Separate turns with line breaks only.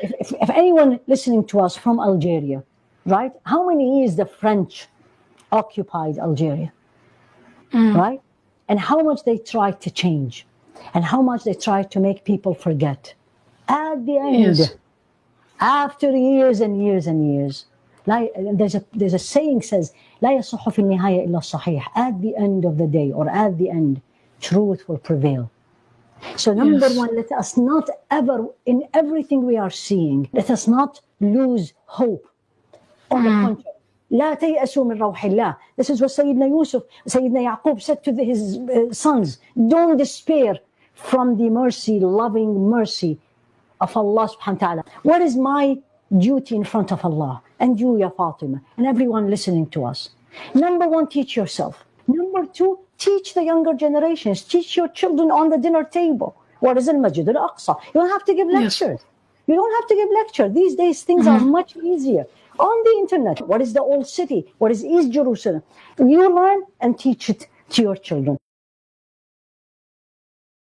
If anyone listening to us from Algeria, right? How many years the French occupied Algeria, right? And how much they tried to change, and how much they tried to make people forget. At the end,
Yes.
after years and years and years, there's a saying says, لا يصح في النهاية إلا الصحيح. At the end of the day, or at the end, truth will prevail. So number one, let us not ever, in everything we are seeing, let us not lose hope. On the contrary, لا تيأسوا من روح الله. This is what Sayyidina Yusuf, Sayyidina Yaqub said to his sons. Don't despair from the mercy, loving mercy of Allah subhanahu wa ta'ala. What is my duty in front of Allah? And you, Ya Fatima, and everyone listening to us. Number one, teach yourself. Number two, teach the younger generations. Teach your children on the dinner table. What is al-Masjid al-Aqsa? You don't have to give lectures. You don't have to give lectures. These days, things are much easier. On the internet, what is the old city? What is East Jerusalem? You learn and teach it to your children.